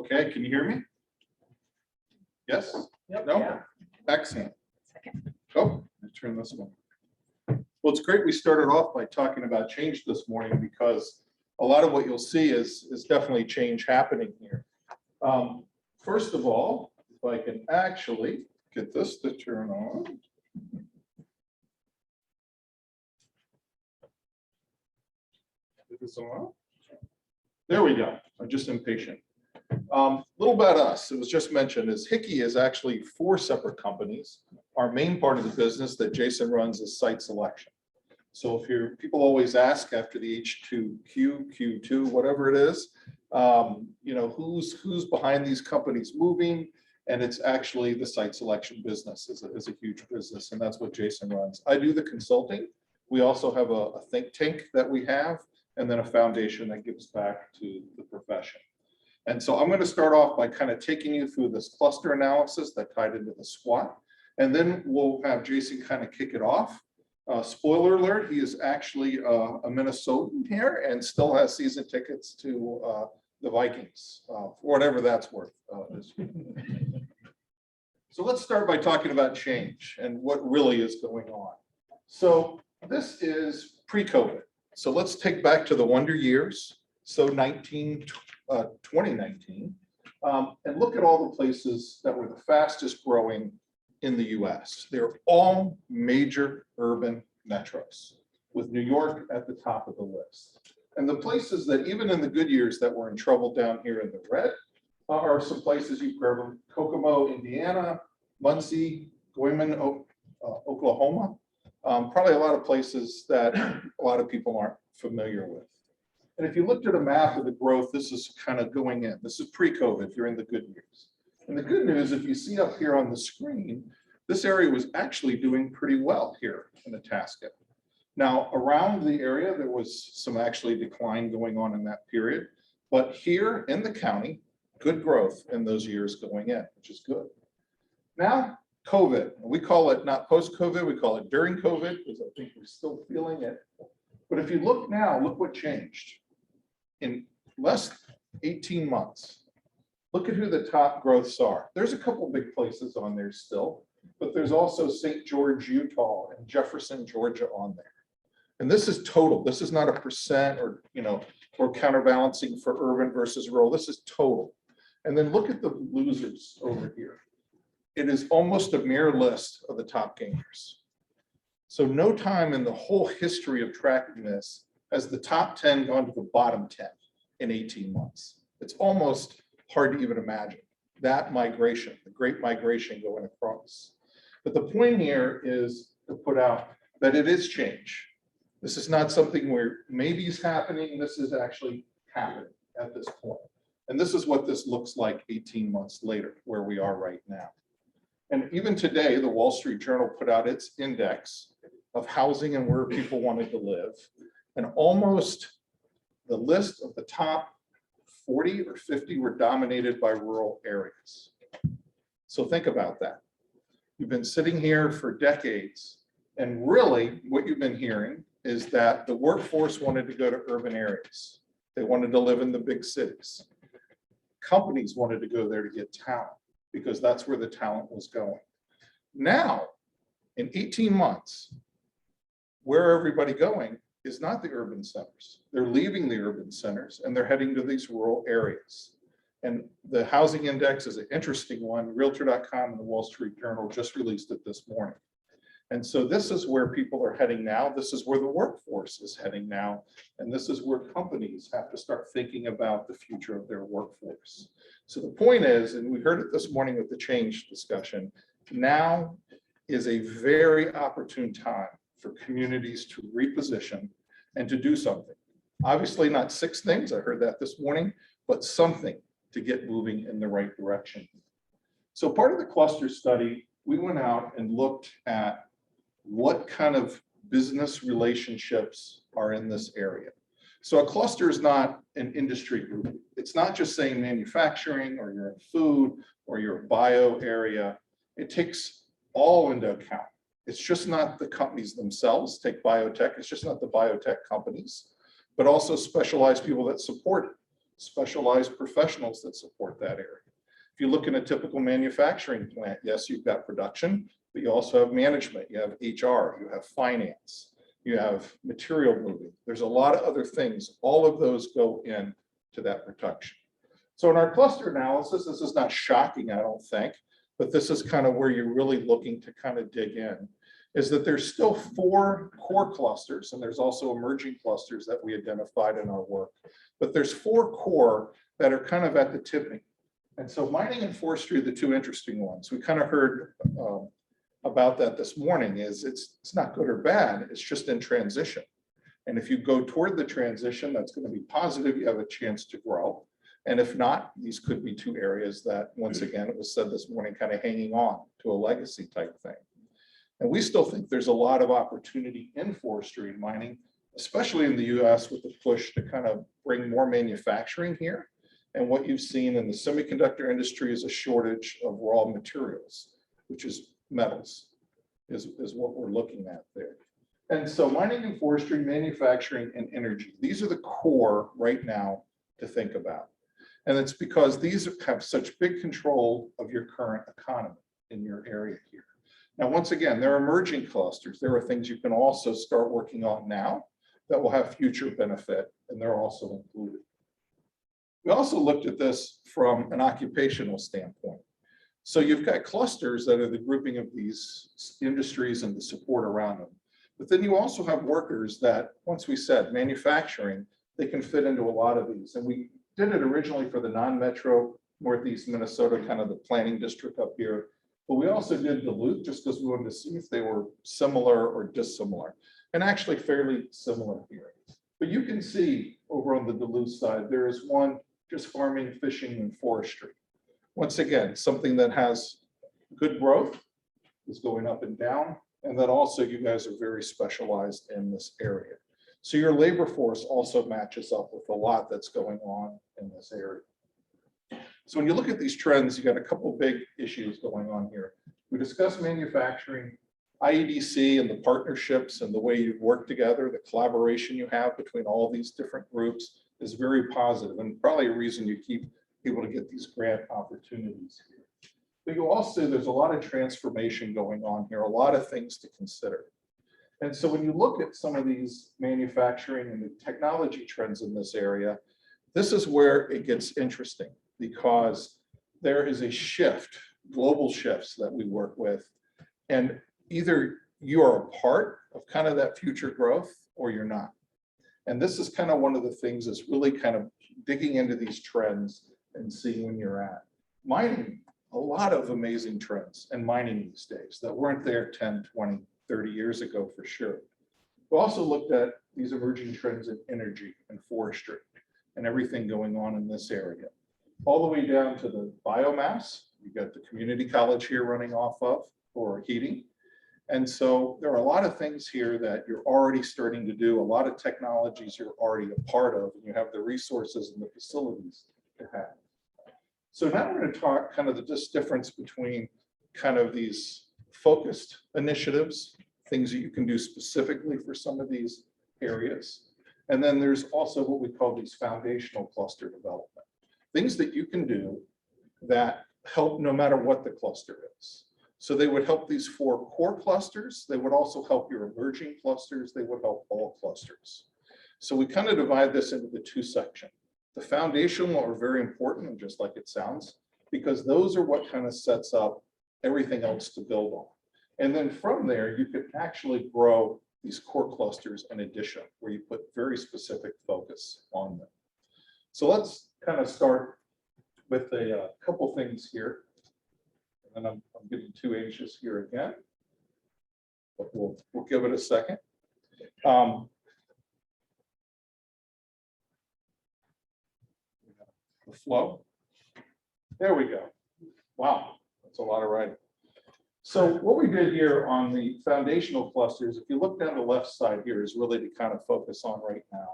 Okay, can you hear me? Yes? Yep. No? Yeah. Excellent. Oh, let's turn this one. Well, it's great we started off by talking about change this morning because a lot of what you'll see is definitely change happening here. First of all, if I can actually get this to turn on. Is this on? There we go. I'm just impatient. Little about us, it was just mentioned, is Hickey is actually 4 separate companies. Our main part of the business that Jason runs is site selection. So if people always ask after the H2Q, Q2, whatever it is, who's behind these companies moving, and it's actually the site selection business is a huge business, and that's what Jason runs. I do the consulting. We also have a think tank that we have, and then a foundation that gives back to the profession. And so I'm going to start off by kind of taking you through this cluster analysis that tied into the SWOT, and then we'll have Jason kind of kick it off. Spoiler alert, he is actually a Minnesotan here and still has season tickets to the Vikings, for whatever that's worth. So let's start by talking about change and what really is going on. So this is pre-COVID. So let's take back to the wonder years. So 2019, and look at all the places that were the fastest growing in the US. They're all major urban metros, with New York at the top of the list. And the places that even in the good years that were in trouble down here in the red are some places you've heard of: Kokomo, Indiana, Muncie, Guymon, Oklahoma. Probably a lot of places that a lot of people aren't familiar with. And if you looked at a map of the growth, this is kind of going in. This is pre-COVID during the good years. And the good news, if you see up here on the screen, this area was actually doing pretty well here in Itasca. Now, around the area, there was some actually decline going on in that period. But here in the county, good growth in those years going in, which is good. Now, COVID, we call it not post-COVID, we call it during COVID, because I think we're still feeling it. But if you look now, look what changed. In less than 18 months, look at who the top growths are. There's a couple big places on there still, but there's also St. George, Utah, and Jefferson, Georgia on there. And this is total. This is not a percent or counterbalancing for urban versus rural. This is total. And then look at the losers over here. It is almost a mirror list of the top gainers. So no time in the whole history of tracking this has the top 10 gone to the bottom 10 in 18 months. It's almost hard to even imagine that migration, the great migration going across. But the point here is to put out that it is change. This is not something where maybe it's happening. This is actually happening at this point. And this is what this looks like 18 months later, where we are right now. And even today, the Wall Street Journal put out its index of housing and where people wanted to live. And almost the list of the top 40 or 50 were dominated by rural areas. So think about that. You've been sitting here for decades, and really what you've been hearing is that the workforce wanted to go to urban areas. They wanted to live in the big cities. Companies wanted to go there to get talent because that's where the talent was going. Now, in 18 months, where everybody going is not the urban centers. They're leaving the urban centers and they're heading to these rural areas. And the housing index is an interesting one. Realtor.com and the Wall Street Journal just released it this morning. And so this is where people are heading now. This is where the workforce is heading now. And this is where companies have to start thinking about the future of their workforce. So the point is, and we heard it this morning with the change discussion, now is a very opportune time for communities to reposition and to do something. Obviously not 6 things, I heard that this morning, but something to get moving in the right direction. So part of the cluster study, we went out and looked at what kind of business relationships are in this area. So a cluster is not an industry group. It's not just saying manufacturing or you're in food or you're a bio area. It takes all into account. It's just not the companies themselves. Take biotech, it's just not the biotech companies, but also specialized people that support it. specialized professionals that support that area. If you look in a typical manufacturing plant, yes, you've got production, but you also have management, you have HR, you have finance, you have material moving. There's a lot of other things. All of those go in to that production. So in our cluster analysis, this is not shocking, I don't think, but this is kind of where you're really looking to kind of dig in, is that there's still 4 core clusters, and there's also emerging clusters that we identified in our work. But there's 4 core that are kind of at the tipping. And so mining and forestry are the 2 interesting ones. We kind of heard about that this morning. Is it's not good or bad, it's just in transition. And if you go toward the transition, that's going to be positive, you have a chance to grow. And if not, these could be 2 areas that, once again, it was said this morning, kind of hanging on to a legacy type thing. And we still think there's a lot of opportunity in forestry and mining, especially in the US, with the push to kind of bring more manufacturing here. And what you've seen in the semiconductor industry is a shortage of raw materials, which is metals, is what we're looking at there. And so mining and forestry, manufacturing, and energy, these are the core right now to think about. And it's because these have such big control of your current economy in your area here. Now, once again, there are emerging clusters. There are things you can also start working on now that will have future benefit, and they're also included. We also looked at this from an occupational standpoint. So you've got clusters that are the grouping of these industries and the support around them. But then you also have workers that, once we said manufacturing, they can fit into a lot of these. And we did it originally for the non-metro Northeast Minnesota, kind of the planning district up here. But we also did Duluth just because we wanted to see if they were similar or dissimilar, and actually fairly similar here. But you can see over on the Duluth side, there is one just farming, fishing, and forestry. Once again, something that has good growth, is going up and down, and then also you guys are very specialized in this area. So your labor force also matches up with a lot that's going on in this area. So when you look at these trends, you got a couple big issues going on here. We discussed manufacturing, IEDC, and the partnerships and the way you work together, the collaboration you have between all these different groups is very positive, and probably a reason you keep able to get these grant opportunities here. But you also, there's a lot of transformation going on here, a lot of things to consider. And so when you look at some of these manufacturing and the technology trends in this area, this is where it gets interesting, because there is a shift, global shifts that we work with, and either you are a part of kind of that future growth or you're not. And this is kind of one of the things that's really kind of digging into these trends and seeing when you're at. Mining, a lot of amazing trends in mining these days that weren't there 10, 20, 30 years ago for sure. We also looked at these emerging trends in energy and forestry and everything going on in this area. All the way down to the biomass, you got the community college here running off of for heating. And so there are a lot of things here that you're already starting to do, a lot of technologies you're already a part of, and you have the resources and the facilities to have. So now we're going to talk kind of the difference between kind of these focused initiatives, things that you can do specifically for some of these areas. And then there's also what we call these foundational cluster development, things that you can do that help no matter what the cluster is. So they would help these 4 core clusters. They would also help your emerging clusters. They would help all clusters. So we kind of divide this into the 2 sections. The foundational are very important, and just like it sounds, because those are what kind of sets up everything else to build on. And then from there, you can actually grow these core clusters in addition, where you put very specific focus on them. So let's kind of start with a couple things here. And I'm getting too anxious here again, but we'll give it a second. The flow. There we go. Wow, that's a lot of writing. So what we did here on the foundational clusters, if you look down the left side here, is really to kind of focus on right now,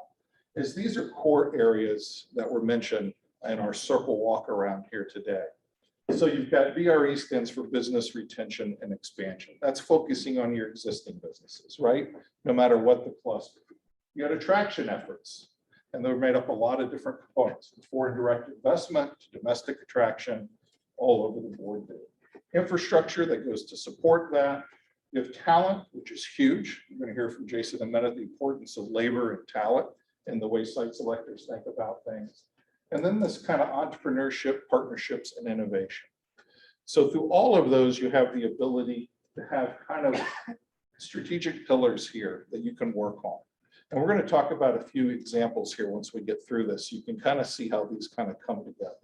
is these are core areas that were mentioned in our circle walk around here today. So you've got BRE, stands for business retention and expansion. That's focusing on your existing businesses, right? No matter what the cluster. You got attraction efforts. And they're made up a lot of different components, from foreign direct investment to domestic attraction, all over the board there. Infrastructure that goes to support that. You have talent, which is huge. You're going to hear from Jason in a minute, the importance of labor and talent and the way site selectors think about things. And then this kind of entrepreneurship, partnerships, and innovation. So through all of those, you have the ability to have kind of strategic pillars here that you can work on. And we're going to talk about a few examples here once we get through this. You can kind of see how these kind of come together.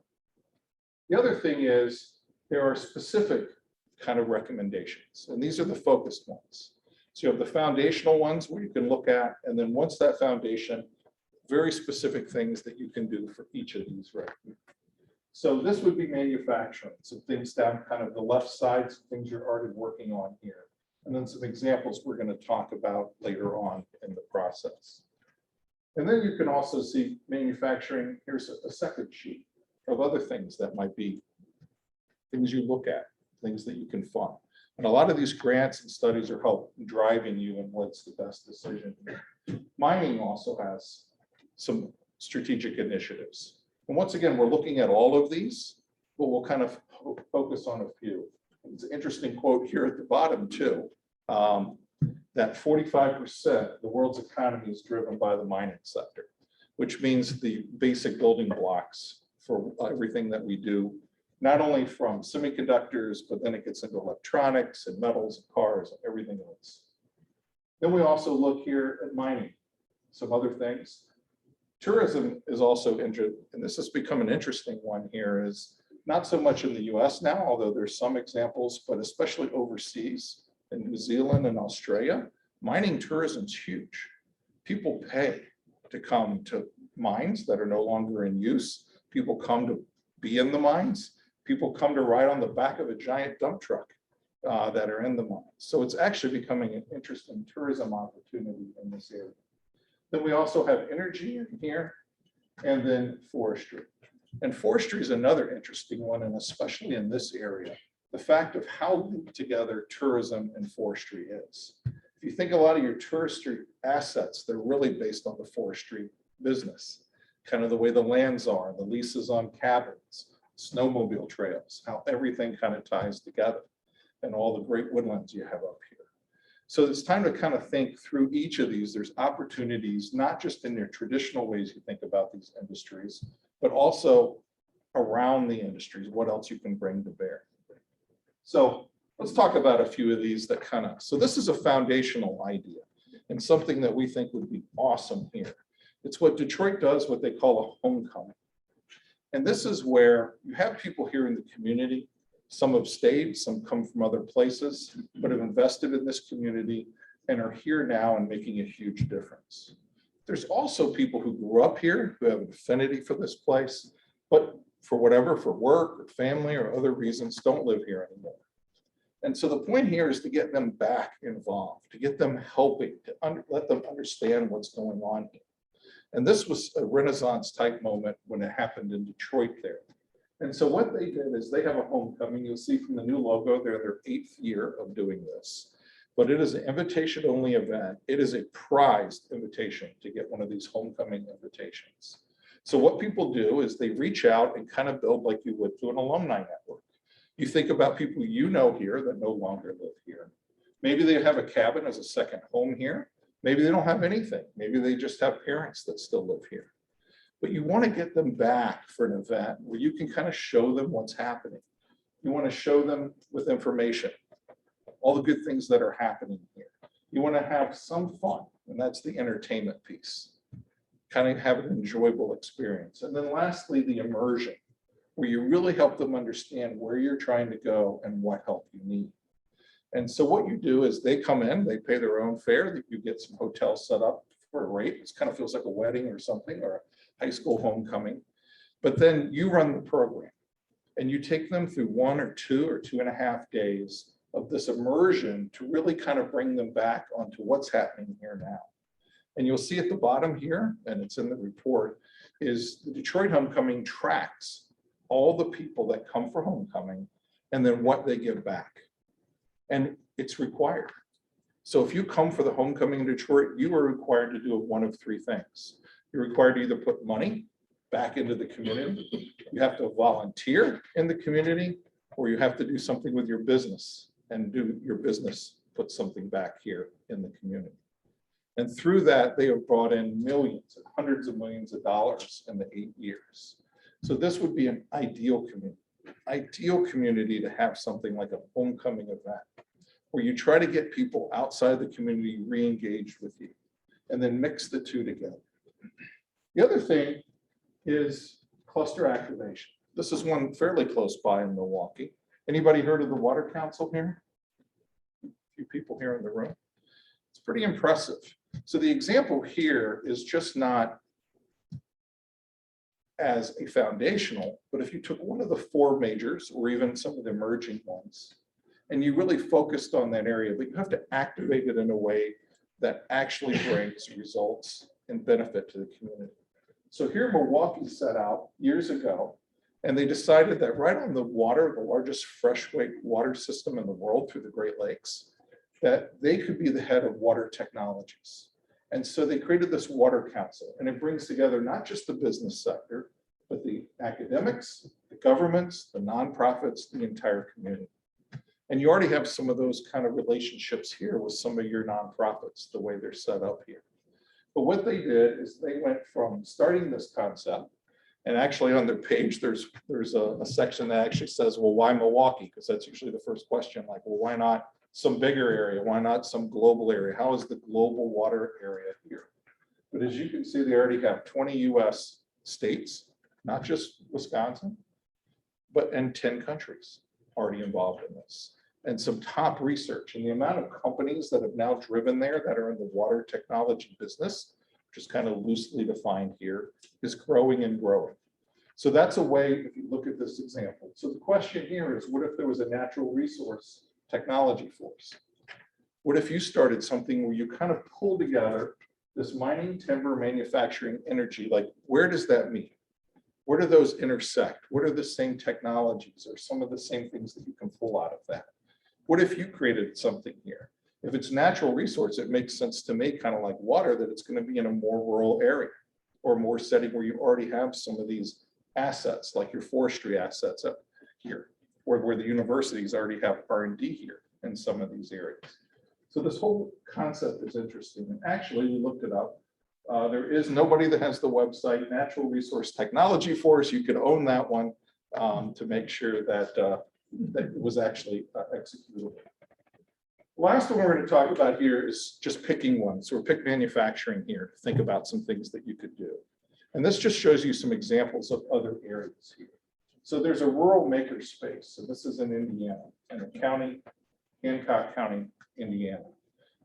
The other thing is there are specific kind of recommendations, and these are the focused ones. So you have the foundational ones where you can look at, and then once that foundation, very specific things that you can do for each of these, right? So this would be manufacturing, some things down kind of the left side, some things you're already working on here. And then some examples we're going to talk about later on in the process. And then you can also see manufacturing. Here's a second sheet of other things that might be things you look at, things that you can fund. And a lot of these grants and studies are helping driving you and what's the best decision. Mining also has some strategic initiatives. And once again, we're looking at all of these, but we'll kind of focus on a few. It's an interesting quote here at the bottom too, that 45% of the world's economy is driven by the mining sector, which means the basic building blocks for everything that we do, not only from semiconductors, but then it gets into electronics and metals and cars and everything else. Then we also look here at mining, some other things. Tourism is also interesting, and this has become an interesting one here, is not so much in the US now, although there's some examples, but especially overseas in New Zealand and Australia, mining tourism is huge. People pay to come to mines that are no longer in use. People come to be in the mines. People come to ride on the back of a giant dump truck that are in the mines. So it's actually becoming an interesting tourism opportunity in this area. Then we also have energy in here, and then forestry. And forestry is another interesting one, and especially in this area, the fact of how linked together tourism and forestry is. If you think a lot of your touristy assets, they're really based on the forestry business, kind of the way the lands are, the leases on cabins, snowmobile trails, how everything kind of ties together, and all the great woodlands you have up here. So it's time to kind of think through each of these. There's opportunities, not just in their traditional ways you think about these industries, but also around the industries, what else you can bring to bear. So let's talk about a few of these that kind of, so this is a foundational idea and something that we think would be awesome here. It's what Detroit does, what they call a homecoming. And this is where you have people here in the community. Some have stayed, some come from other places, but have invested in this community and are here now and making a huge difference. There's also people who grew up here, who have an affinity for this place, but for whatever, for work or family or other reasons, don't live here anymore. And so the point here is to get them back involved, to get them helping, to let them understand what's going on here. And this was a Renaissance type moment when it happened in Detroit there. And so what they did is they have a homecoming. You'll see from the new logo, they're their 8th year of doing this. But it is an invitation only event. It is a prized invitation to get one of these homecoming invitations. So what people do is they reach out and kind of build like you would to an alumni network. You think about people you know here that no longer live here. Maybe they have a cabin as a second home here. Maybe they don't have anything. Maybe they just have parents that still live here. But you want to get them back for an event where you can kind of show them what's happening. You want to show them with information, all the good things that are happening here. You want to have some fun, and that's the entertainment piece. Kind of have an enjoyable experience. And then lastly, the immersion, where you really help them understand where you're trying to go and what help you need. And so what you do is they come in, they pay their own fare, you get some hotels set up for a rate. It kind of feels like a wedding or something, or a high school homecoming. But then you run the program and you take them through 1 or 2 or 2.5 days of this immersion to really kind of bring them back onto what's happening here now. And you'll see at the bottom here, and it's in the report, is the Detroit Homecoming tracks all the people that come for homecoming and then what they give back. And it's required. So if you come for the homecoming in Detroit, you are required to do one of 3 things. You're required to either put money back into the community, you have to volunteer in the community, or you have to do something with your business and do your business put something back here in the community. And through that, they have brought in millions and hundreds of millions of dollars in the 8 years. So this would be an ideal community to have something like a homecoming event, where you try to get people outside the community re-engaged with you, and then mix the two together. The other thing is cluster activation. This is one fairly close by in Milwaukee. Anybody heard of the Water Council here? A few people here in the room. It's pretty impressive. So the example here is just not as a foundational, but if you took one of the 4 majors or even some of the emerging ones, and you really focused on that area, but you have to activate it in a way that actually brings results and benefit to the community. So here Milwaukee set out years ago, and they decided that right on the water, the largest freshwater water system in the world through the Great Lakes, that they could be the head of water technologies. And so they created this water council, and it brings together not just the business sector, but the academics, the governments, the nonprofits, the entire community. And you already have some of those kind of relationships here with some of your nonprofits, the way they're set up here. But what they did is they went from starting this concept, and actually on their page, there's a section that actually says, well, why Milwaukee? Because that's usually the first question, like, well, why not some bigger area? Why not some global area? How is the global water area here? But as you can see, they already have 20 US states, not just Wisconsin, but in 10 countries already involved in this. And some top research, and the amount of companies that have now driven there that are in the water technology business, which is kind of loosely defined here, is growing and growing. So that's a way, if you look at this example. So the question here is, what if there was a natural resource technology force? What if you started something where you kind of pull together this mining, timber, manufacturing, energy? Like, where does that meet? Where do those intersect? What are the same technologies or some of the same things that you can pull out of that? What if you created something here? If it's natural resource, it makes sense to me, kind of like water, that it's going to be in a more rural area or more setting where you already have some of these assets, like your forestry assets up here, or where the universities already have R&D here in some of these areas. So this whole concept is interesting. And actually, we looked it up. There is nobody that has the website Natural Resource Technology Force. You could own that one to make sure that, that it was actually executable. The last one we're going to talk about here is just picking one. So we're pick manufacturing here. Think about some things that you could do. And this just shows you some examples of other areas here. So there's a rural maker space. And this is in Indiana, in a county, Hancock County, Indiana.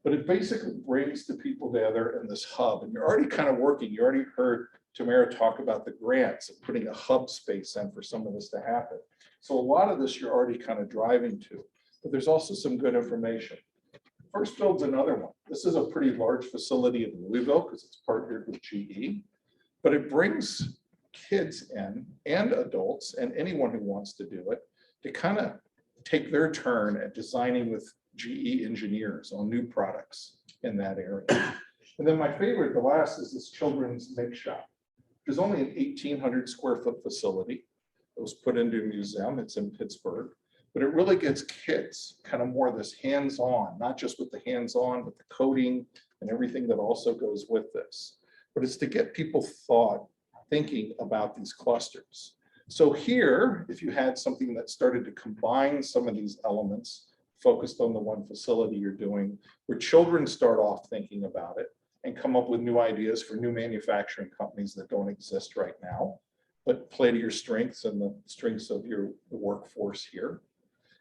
But it basically brings the people together in this hub. And you're already kind of working. You already heard Tamara talk about the grants and putting a hub space in for some of this to happen. So a lot of this you're already kind of driving to. But there's also some good information. First Build's another one. This is a pretty large facility in Louisville because it's partnered with GE. But it brings kids in and adults and anyone who wants to do it to kind of take their turn at designing with GE engineers on new products in that area. And then my favorite, the last, is this children's make shop. There's only an 1,800 square foot facility. It was put into a museum. It's in Pittsburgh, but it really gets kids kind of more of this hands-on, not just with the hands-on, but the coding and everything that also goes with this. But it's to get people thinking about these clusters. So here, if you had something that started to combine some of these elements focused on the one facility you're doing, where children start off thinking about it and come up with new ideas for new manufacturing companies that don't exist right now, but play to your strengths and the strengths of your workforce here.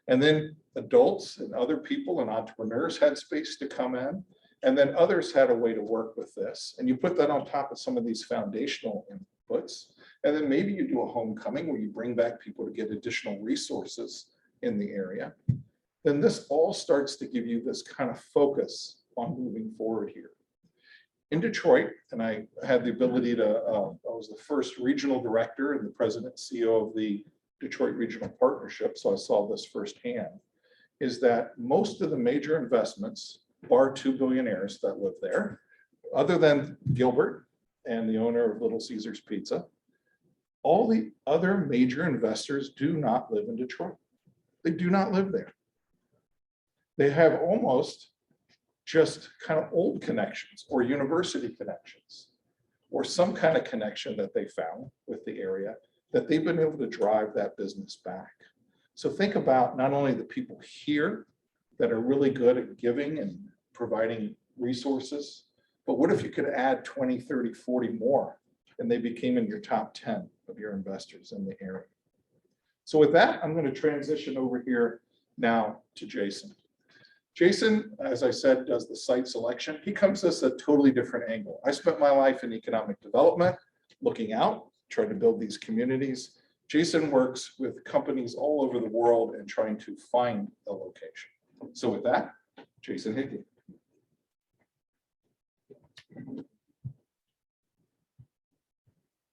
And then adults and other people and entrepreneurs had space to come in. And then others had a way to work with this. And you put that on top of some of these foundational inputs. And then maybe you do a homecoming where you bring back people to get additional resources in the area. Then this all starts to give you this kind of focus on moving forward here. In Detroit, and I had the ability to, I was the first regional director and the president and CEO of the Detroit Regional Partnership, so I saw this firsthand, is that most of the major investments, bar 2 billionaires that live there, other than Gilbert and the owner of Little Caesars Pizza. All the other major investors do not live in Detroit. They do not live there. They have almost just kind of old connections or university connections or some kind of connection that they found with the area that they've been able to drive that business back. So think about not only the people here that are really good at giving and providing resources, but what if you could add 20, 30, 40 more and they became in your top 10 of your investors in the area. So with that, I'm going to transition over here now to Jason. Jason, as I said, does the site selection. He comes at us a totally different angle. I spent my life in economic development, looking out, trying to build these communities. Jason works with companies all over the world and trying to find a location. So with that, Jason Hickey.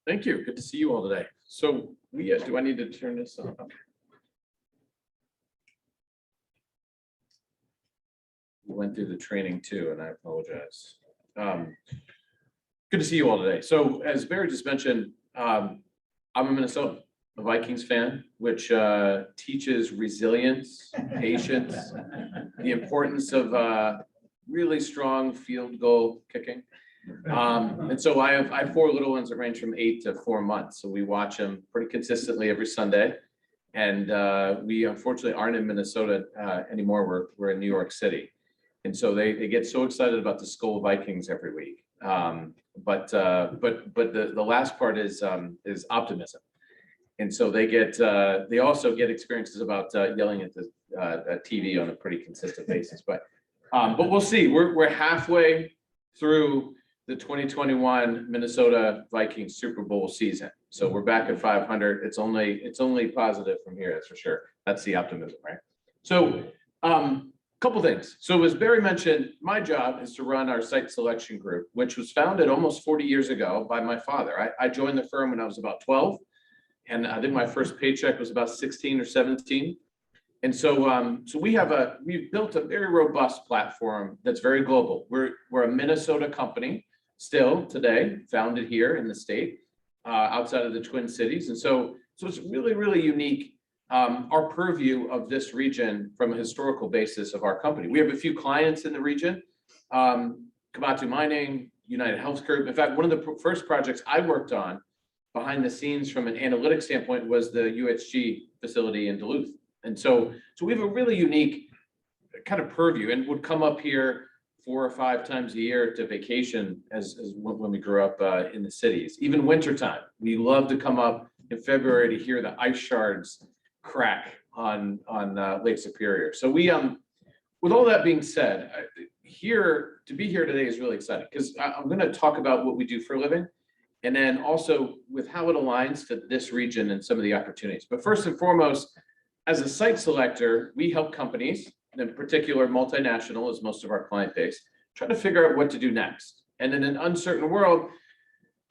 Thank you. Good to see you all today. So do I need to turn this on? We went through the training too, and I apologize. Good to see you all today. So as Barry just mentioned, I'm a Minnesota, a Vikings fan, which teaches resilience, patience, the importance of really strong field goal kicking. And so I have 4 little ones that range from 8 to 4 months. So we watch them pretty consistently every Sunday. And we unfortunately aren't in Minnesota anymore. We're in New York City. And so they get so excited about the Skull Vikings every week. But the last part is optimism. And so they also get experiences about yelling at the TV on a pretty consistent basis. But we'll see. We're halfway through the 2021 Minnesota Vikings Super Bowl season. So we're back at 500. It's only positive from here, that's for sure. That's the optimism, right? So couple things. So as Barry mentioned, my job is to run our site selection group, which was founded almost 40 years ago by my father. I joined the firm when I was about 12, and I think my first paycheck was about 16 or 17. And so, we've built a very robust platform that's very global. We're a Minnesota company still today, founded here in the state, outside of the Twin Cities. And so it's really, really unique. Our purview of this region from a historical basis of our company. We have a few clients in the region, Kabatu Mining, United Health Group. In fact, one of the first projects I worked on behind the scenes from an analytics standpoint was the UHG facility in Duluth. And so we have a really unique kind of purview and would come up here 4 or 5 times a year to vacation as when we grew up in the cities. Even wintertime, we love to come up in February to hear the ice shards crack on Lake Superior. So we with all that being said, to be here today is really exciting because I'm going to talk about what we do for a living and then also with how it aligns to this region and some of the opportunities. But first and foremost, as a site selector, we help companies, in particular multinational is most of our client base, try to figure out what to do next. And in an uncertain world,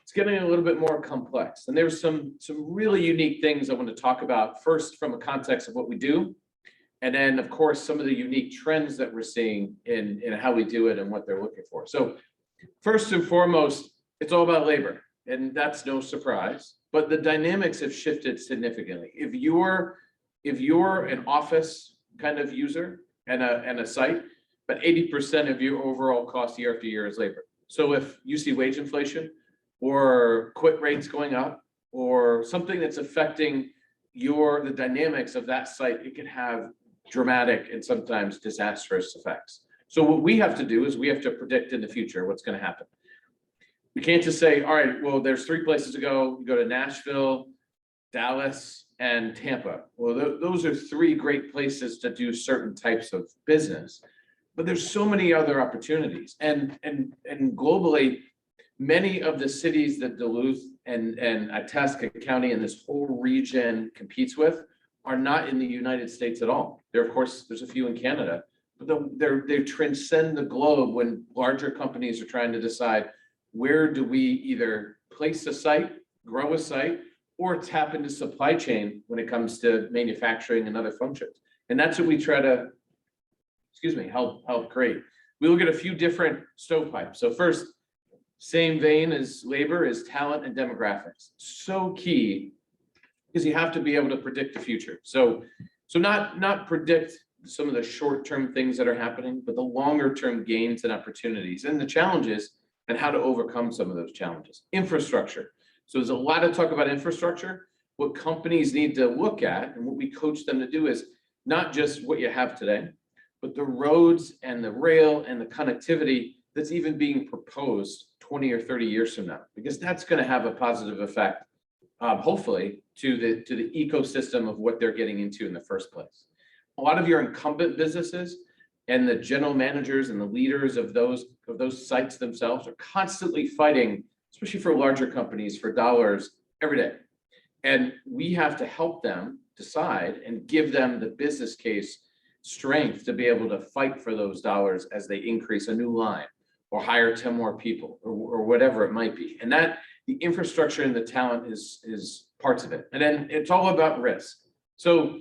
it's getting a little bit more complex. And there's some really unique things I want to talk about, first from a context of what we do, and then of course, some of the unique trends that we're seeing in how we do it and what they're looking for. So first and foremost, it's all about labor, and that's no surprise, but the dynamics have shifted significantly. If you're an office kind of user and a site, but 80% of your overall cost year after year is labor. So if you see wage inflation, or quit rates going up, or something that's affecting the dynamics of that site, it can have dramatic and sometimes disastrous effects. So what we have to do is we have to predict in the future what's going to happen. We can't just say, all right, well, there's 3 places to go. You go to Nashville, Dallas, and Tampa. Well, those are 3 great places to do certain types of business, but there's so many other opportunities. And globally, many of the cities that Duluth and Itasca County and this whole region competes with are not in the United States at all. Of course, there's a few in Canada, but they transcend the globe when larger companies are trying to decide where do we either place a site, grow a site, or tap into supply chain when it comes to manufacturing and other functions. And that's what we try to, help create. We look at a few different stovepipes. So first, Same vein as labor is talent and demographics. So key because you have to be able to predict the future. So not predict some of the short-term things that are happening, but the longer-term gains and opportunities and the challenges and how to overcome some of those challenges. Infrastructure. So there's a lot of talk about infrastructure. What companies need to look at and what we coach them to do is not just what you have today, but the roads and the rail and the connectivity that's even being proposed 20 or 30 years from now, because that's going to have a positive effect, hopefully, to the ecosystem of what they're getting into in the first place. A lot of your incumbent businesses and the general managers and the leaders of those sites themselves are constantly fighting, especially for larger companies, for dollars every day. And we have to help them decide and give them the business case strength to be able to fight for those dollars as they increase a new line or hire 10 more people or whatever it might be. And that the infrastructure and the talent is parts of it. And then it's all about risk. So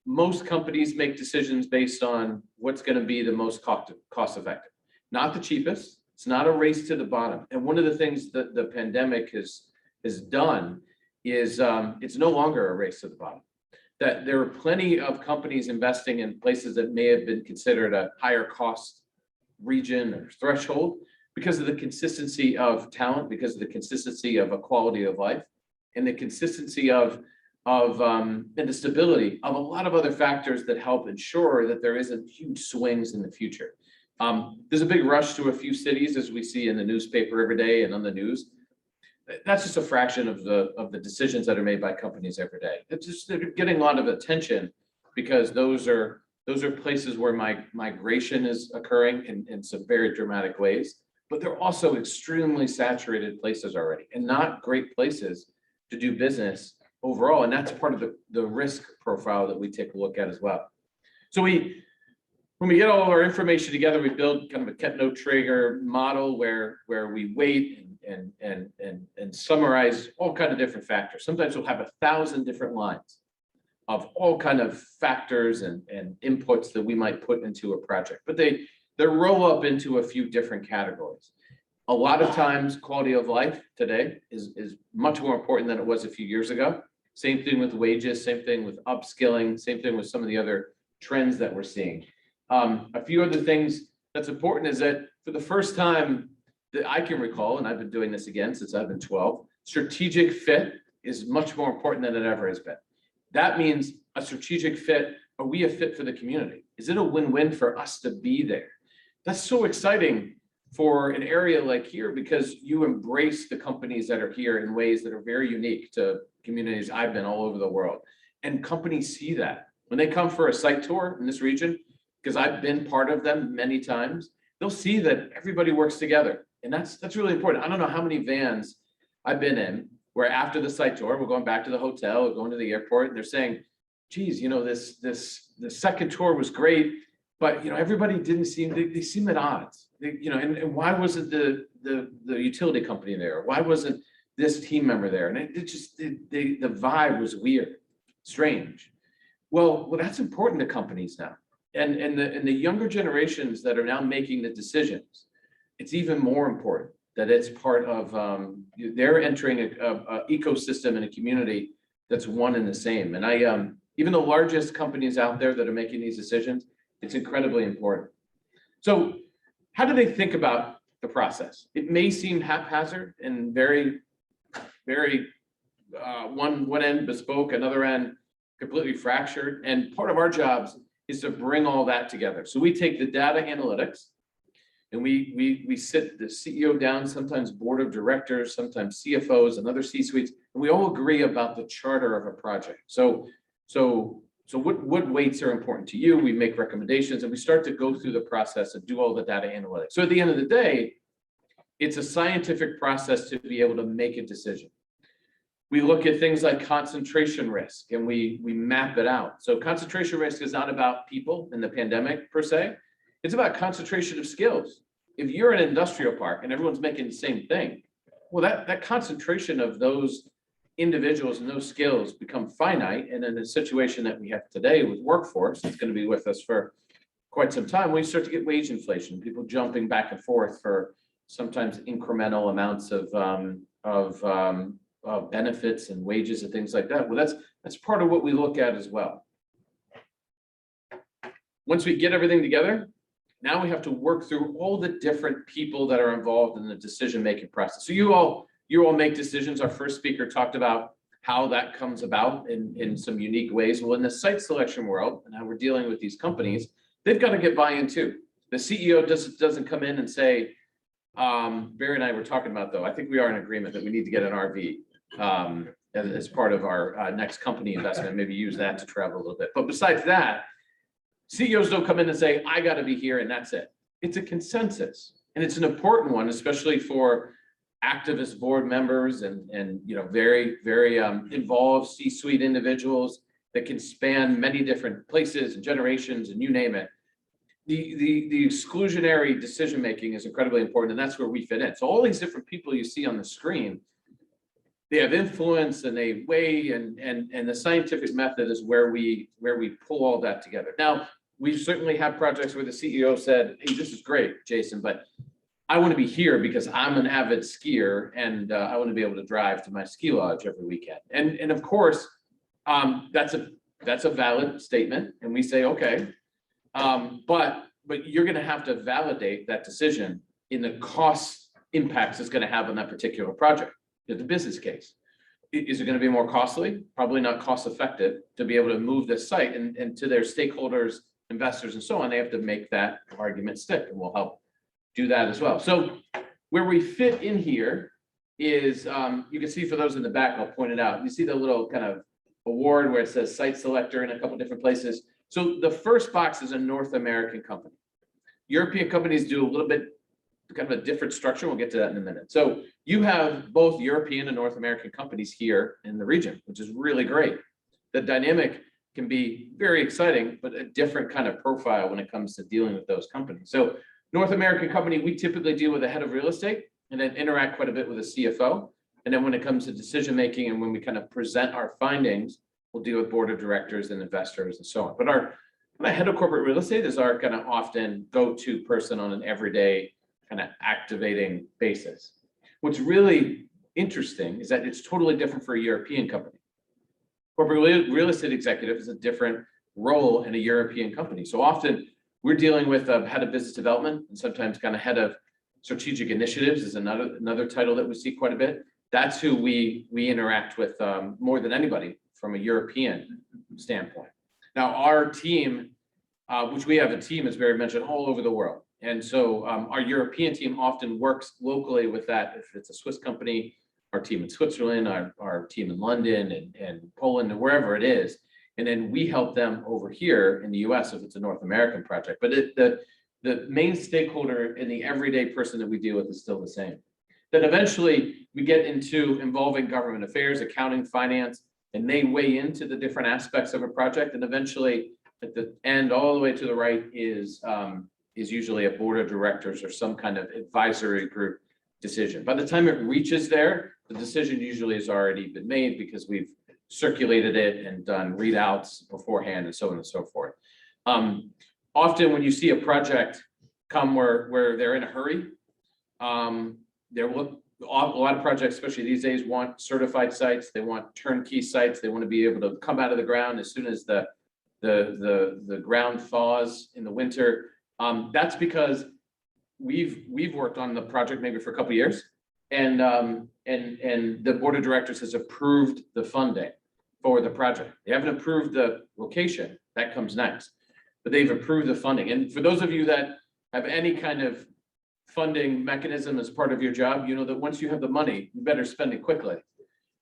most companies make decisions based on what's going to be the most cost effective, not the cheapest. It's not a race to the bottom. And one of the things that the pandemic has done is it's no longer a race to the bottom. That there are plenty of companies investing in places that may have been considered a higher cost region or threshold because of the consistency of talent, because of the consistency of a quality of life, and the consistency of and the stability of a lot of other factors that help ensure that there isn't huge swings in the future. There's a big rush to a few cities, as we see in the newspaper every day and on the news. That's just a fraction of the decisions that are made by companies every day. It's just they're getting a lot of attention because those are places where migration is occurring in some very dramatic ways, but they're also extremely saturated places already and not great places to do business overall. And that's part of the risk profile that we take a look at as well. So when we get all of our information together, we build kind of a Ketno-Traeger model where we weight and summarize all kind of different factors. Sometimes we'll have 1,000 different lines of all kind of factors and inputs that we might put into a project, but they roll up into a few different categories. A lot of times, quality of life today is much more important than it was a few years ago. Same thing with wages, same thing with upskilling, same thing with some of the other trends that we're seeing. A few other things that's important is that for the first time that I can recall, and I've been doing this again since I've been 12, strategic fit is much more important than it ever has been. That means a strategic fit. Are we a fit for the community? Is it a win-win for us to be there? That's so exciting for an area like here because you embrace the companies that are here in ways that are very unique to communities I've been all over the world. And companies see that. When they come for a site tour in this region, because I've been part of them many times, they'll see that everybody works together. And that's really important. I don't know how many vans I've been in where after the site tour, we're going back to the hotel or going to the airport and they're saying, geez, the second tour was great, but everybody didn't seem, they seem at odds. And why wasn't the utility company there? Why wasn't this team member there? And it just, the vibe was weird, strange. Well, that's important to companies now. And the younger generations that are now making the decisions, it's even more important that it's part of, they're entering a ecosystem and a community that's one and the same. And even the largest companies out there that are making these decisions, it's incredibly important. So how do they think about the process? It may seem haphazard and very, very one end bespoke, another end completely fractured. And part of our jobs is to bring all that together. So we take the data analytics and we sit the CEO down, sometimes board of directors, sometimes CFOs and other C-suites, and we all agree about the charter of a project. So what weights are important to you? We make recommendations and we start to go through the process and do all the data analytics. So at the end of the day, it's a scientific process to be able to make a decision. We look at things like concentration risk and we map it out. So concentration risk is not about people in the pandemic per se. It's about concentration of skills. If you're an industrial park and everyone's making the same thing, well, that concentration of those individuals and those skills become finite. And in the situation that we have today with workforce, it's going to be with us for quite some time, we start to get wage inflation, people jumping back and forth for sometimes incremental amounts of benefits and wages and things like that. Well, that's part of what we look at as well. Once we get everything together, now we have to work through all the different people that are involved in the decision-making process. So you all make decisions. Our first speaker talked about how that comes about in some unique ways. Well, in the site selection world and how we're dealing with these companies, they've got to get buy-in too. The CEO doesn't come in and say, Barry and I were talking about, though, I think we are in agreement that we need to get an RV as part of our next company investment, maybe use that to travel a little bit. But besides that, CEOs don't come in and say, I got to be here and that's it. It's a consensus, and it's an important one, especially for activist board members and very involved C-suite individuals that can span many different places and generations and you name it. The exclusionary decision making is incredibly important, and that's where we fit in. So all these different people you see on the screen, they have influence and they weigh, and the scientific method is where we pull all that together. Now, we certainly have projects where the CEO said, hey, this is great, Jason, but I want to be here because I'm an avid skier and I want to be able to drive to my ski lodge every weekend. And of course, that's a valid statement, and we say, okay, but you're going to have to validate that decision in the cost impacts it's going to have on that particular project. The business case. Is it going to be more costly? Probably not cost effective to be able to move this site, and to their stakeholders, investors, and so on, they have to make that argument stick, and we'll help do that as well. So where we fit in here is, you can see for those in the back, I'll point it out. You see the little kind of award where it says site selector in a couple different places. So the first box is a North American company. European companies do a little bit kind of a different structure. We'll get to that in a minute. So you have both European and North American companies here in the region, which is really great. The dynamic can be very exciting, but a different kind of profile when it comes to dealing with those companies. So North American company, we typically deal with a head of real estate and then interact quite a bit with a CFO. And then when it comes to decision-making and when we kind of present our findings, we'll deal with board of directors and investors and so on. But our head of corporate real estate is our kind of often go-to person on an everyday kind of activating basis. What's really interesting is that it's totally different for a European company. Corporate real estate executive is a different role in a European company. So often we're dealing with a head of business development, and sometimes kind of head of strategic initiatives is another title that we see quite a bit. That's who we interact with more than anybody from a European standpoint. Now our team, which we have a team, as Barry mentioned, all over the world. And so our European team often works locally with that. If it's a Swiss company, our team in Switzerland, our team in London and Poland, and wherever it is. And then we help them over here in the US if it's a North American project. But the main stakeholder and the everyday person that we deal with is still the same. Then eventually we get into involving government affairs, accounting, finance, and they weigh into the different aspects of a project. And eventually at the end, all the way to the right is usually a board of directors or some kind of advisory group decision. By the time it reaches there, the decision usually has already been made because we've circulated it and done readouts beforehand and so on and so forth. Often when you see a project come where they're in a hurry, a lot of projects, especially these days, want certified sites. They want turnkey sites. They want to be able to come out of the ground as soon as the ground thaws in the winter. That's because we've worked on the project maybe for a couple of years, and the board of directors has approved the funding for the project. They haven't approved the location, that comes next, but they've approved the funding. And for those of you that have any kind of funding mechanism as part of your job, you know that once you have the money, you better spend it quickly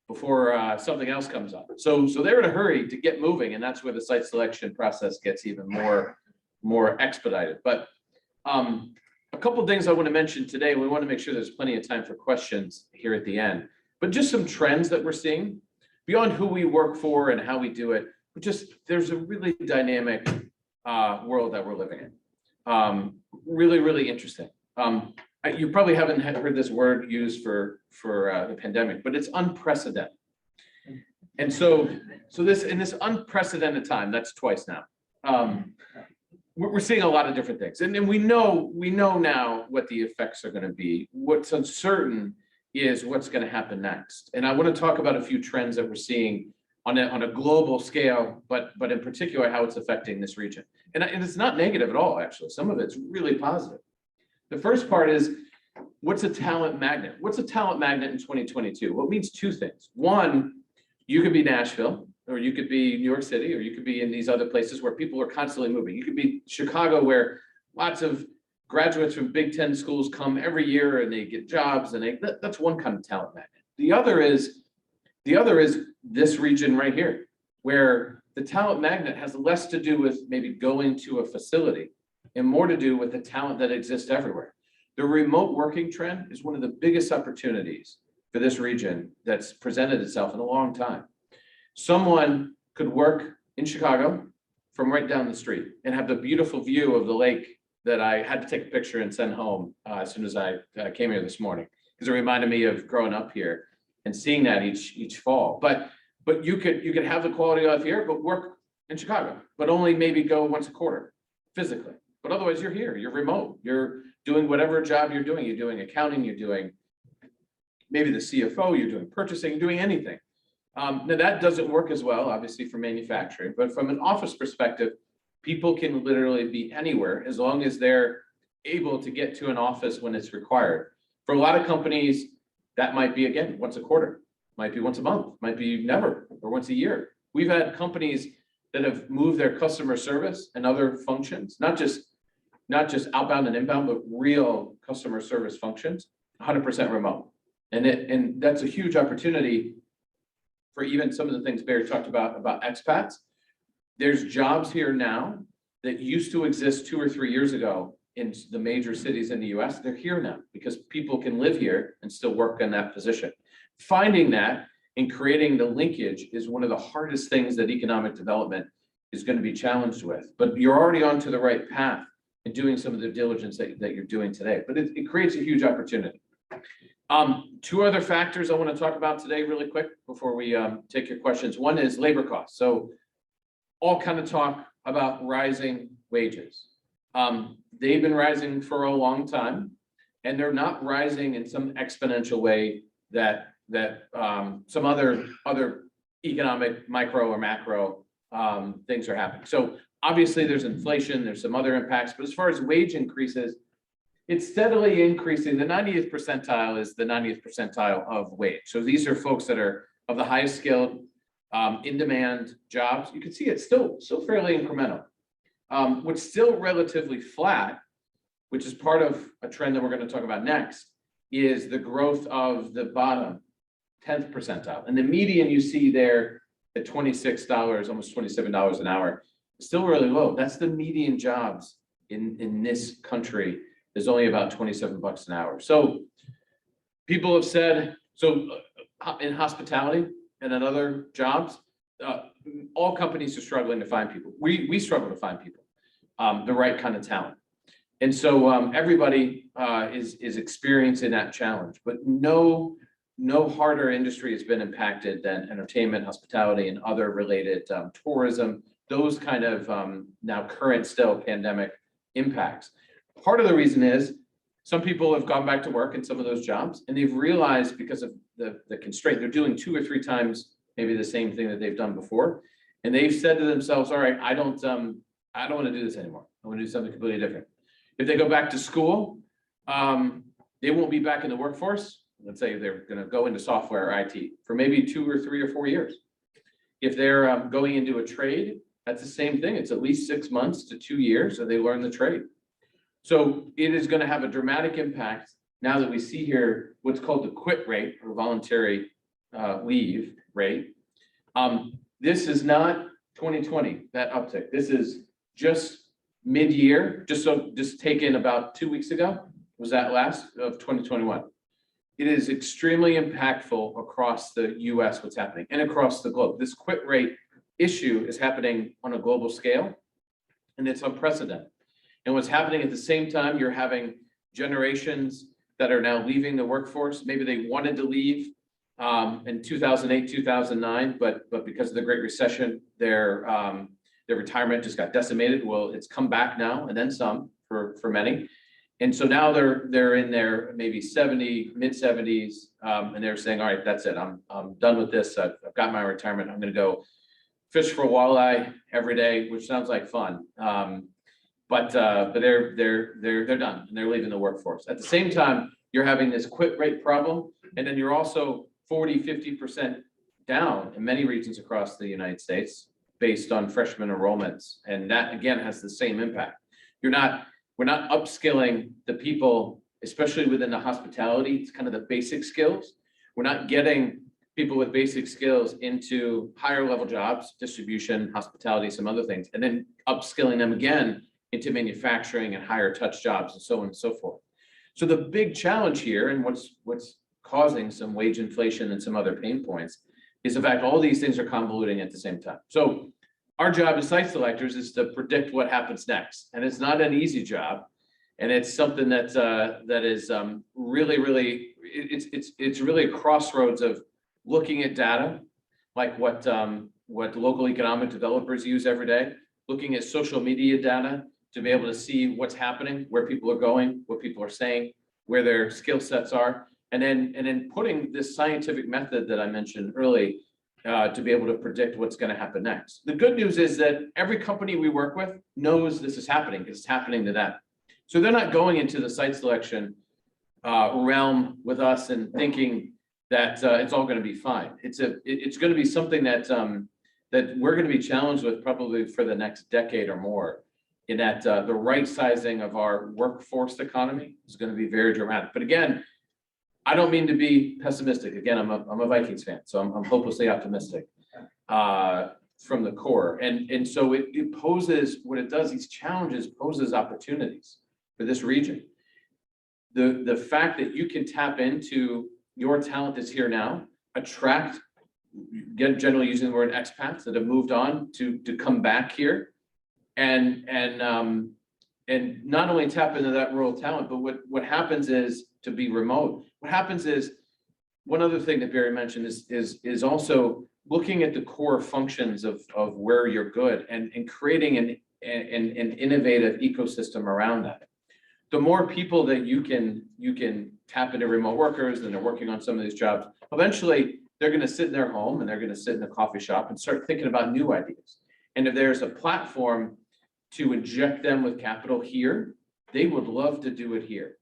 before something else comes up. So they're in a hurry to get moving, and that's where the site selection process gets even more expedited. But a couple of things I want to mention today. We want to make sure there's plenty of time for questions here at the end, but just some trends that we're seeing beyond who we work for and how we do it. But just there's a really dynamic world that we're living in. Really, really interesting. You probably haven't heard this word used for the pandemic, but it's unprecedented. And so this in this unprecedented time, that's twice now. we're seeing a lot of different things. And then we know now what the effects are going to be. What's uncertain is what's going to happen next. And I want to talk about a few trends that we're seeing on a global scale, but in particular, how it's affecting this region. And it's not negative at all, actually. Some of it's really positive. The first part is, what's a talent magnet? What's a talent magnet in 2022? Well, it means two things. One, you could be Nashville, or you could be New York City, or you could be in these other places where people are constantly moving. You could be Chicago, where lots of graduates from Big Ten schools come every year and they get jobs, and that's one kind of talent magnet. The other is this region right here, where the talent magnet has less to do with maybe going to a facility and more to do with the talent that exists everywhere. The remote working trend is one of the biggest opportunities for this region that's presented itself in a long time. Someone could work in Chicago from right down the street and have the beautiful view of the lake that I had to take a picture and send home as soon as I came here this morning, because it reminded me of growing up here and seeing that each fall. But you could have the quality of life here, but work in Chicago, but only maybe go once a quarter physically. But otherwise, you're here, you're remote, you're doing whatever job you're doing accounting, you're doing maybe the CFO, you're doing purchasing, you're doing anything. Now that doesn't work as well, obviously, for manufacturing, but from an office perspective, people can literally be anywhere as long as they're able to get to an office when it's required. For a lot of companies, that might be, again, once a quarter, might be once a month, might be never, or once a year. We've had companies that have moved their customer service and other functions, not just outbound and inbound, but real customer service functions, 100% remote. And that's a huge opportunity for even some of the things Barry talked about expats. There's jobs here now that used to exist 2 or 3 years ago in the major cities in the US. They're here now because people can live here and still work in that position. Finding that and creating the linkage is one of the hardest things that economic development is going to be challenged with. But you're already onto the right path in doing some of the diligence that you're doing today. But it creates a huge opportunity. Two other factors I want to talk about today really quick before we take your questions. One is labor costs. So all kind of talk about rising wages. They've been rising for a long time, and they're not rising in some exponential way that some other economic micro or macro things are happening. So obviously there's inflation, there's some other impacts, but as far as wage increases, it's steadily increasing. The 90th percentile is the 90th percentile of wage. So these are folks that are of the highest skilled, in-demand jobs. You can see it's still fairly incremental. What's still relatively flat, which is part of a trend that we're going to talk about next, is the growth of the bottom 10th percentile. And the median you see there at $26, almost $27 an hour, is still really low. That's the median jobs in this country. Is only about $27 an hour. So people have said, in hospitality and in other jobs, all companies are struggling to find people. We struggle to find people, the right kind of talent. And so everybody is experiencing that challenge, but no harder industry has been impacted than entertainment, hospitality, and other related tourism, those kind of now current still pandemic impacts. Part of the reason is some people have gone back to work in some of those jobs, and they've realized because of the constraint, they're doing 2 or 3 times maybe the same thing that they've done before. And they've said to themselves, all right, I don't want to do this anymore. I want to do something completely different. If they go back to school, they won't be back in the workforce. Let's say they're going to go into software or IT for maybe 2 or 3 or 4 years. If they're going into a trade, that's the same thing. It's at least 6 months to 2 years, so they learn the trade. So it is going to have a dramatic impact now that we see here what's called the quit rate or voluntary leave rate. This is not 2020, that uptick. This is just mid-year, just taken about 2 weeks ago, was that last of 2021. It is extremely impactful across the US what's happening and across the globe. This quit rate issue is happening on a global scale, and it's unprecedented. And what's happening at the same time, you're having generations that are now leaving the workforce. Maybe they wanted to leave in 2008, 2009, but because of the Great Recession, they're their retirement just got decimated. Well, it's come back now and then some for many. And so now they're in their maybe 70, mid 70s, and they're saying, all right, that's it. I'm done with this. I've got my retirement. I'm going to go fish for walleye every day, which sounds like fun. But they're done and they're leaving the workforce. At the same time, you're having this quit rate problem, and then you're also 40, 50% down in many regions across the United States based on freshman enrollments. And that again has the same impact. We're not upskilling the people, especially within the hospitality. It's kind of the basic skills. We're not getting people with basic skills into higher level jobs, distribution, hospitality, some other things, and then upskilling them again into manufacturing and higher touch jobs and so on and so forth. So the big challenge here, and what's causing some wage inflation and some other pain points, is the fact all these things are convoluting at the same time. So our job as site selectors is to predict what happens next, and it's not an easy job, and it's something that is really it's really a crossroads of looking at data, like what local economic developers use every day, looking at social media data to be able to see what's happening, where people are going, what people are saying, where their skill sets are, and then putting this scientific method that I mentioned early to be able to predict what's going to happen next. The good news is that every company we work with knows this is happening because it's happening to them. So they're not going into the site selection realm with us and thinking that it's all going to be fine. It's going to be something that that we're going to be challenged with probably for the next decade or more, in that the right sizing of our workforce economy is going to be very dramatic. But again, I don't mean to be pessimistic. Again, I'm a Vikings fan, so I'm hopelessly optimistic from the core. And so it poses, what it does, these challenges poses opportunities for this region. The fact that you can tap into your talent that's here now, attract, generally using the word expats that have moved on to come back here, and not only tap into that rural talent, but what happens is, to be remote, what happens is, one other thing that Barry mentioned is also looking at the core functions of where you're good and creating an innovative ecosystem around that. The more people that you can tap into remote workers and they're working on some of these jobs, eventually they're going to sit in their home and they're going to sit in a coffee shop and start thinking about new ideas. And if there's a platform to inject them with capital here, they would love to do it here.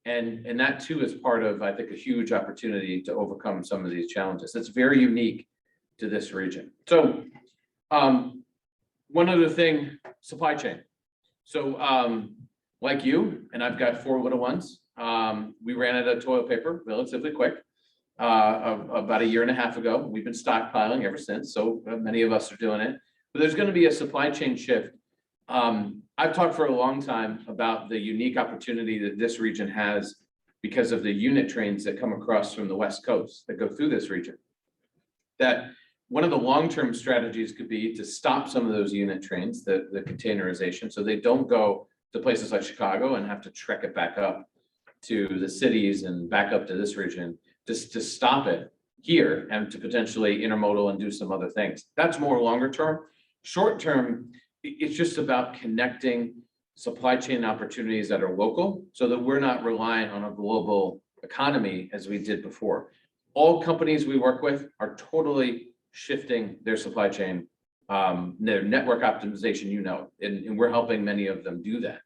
And that too is part of, I think, a huge opportunity to overcome some of these challenges. It's very unique to this region. So one other thing, supply chain. So like you, and I've got 4 little ones, we ran out of toilet paper relatively quick about a year and a half ago. We've been stockpiling ever since, so many of us are doing it. But there's going to be a supply chain shift. I've talked for a long time about the unique opportunity that this region has because of the unit trains that come across from the West Coast that go through this region. That one of the long-term strategies could be to stop some of those unit trains, the containerization, so they don't go to places like Chicago and have to trek it back up to the cities and back up to this region, just to stop it here and to potentially intermodal and do some other things. That's more longer term. Short term, it's just about connecting supply chain opportunities that are local so that we're not relying on a global economy as we did before. All companies we work with are totally shifting their supply chain, their network optimization, and we're helping many of them do that.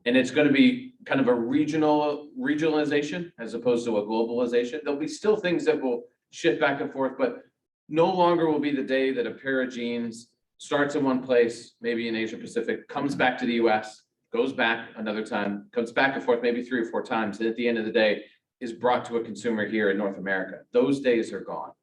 And it's going to be kind of a regionalization as opposed to a globalization. There'll be still things that will shift back and forth, but no longer will be the day that a pair of jeans starts in one place, maybe in Asia Pacific, comes back to the US, goes back another time, comes back and forth maybe 3 or 4 times, and at the end of the day is brought to a consumer here in North America. Those days are gone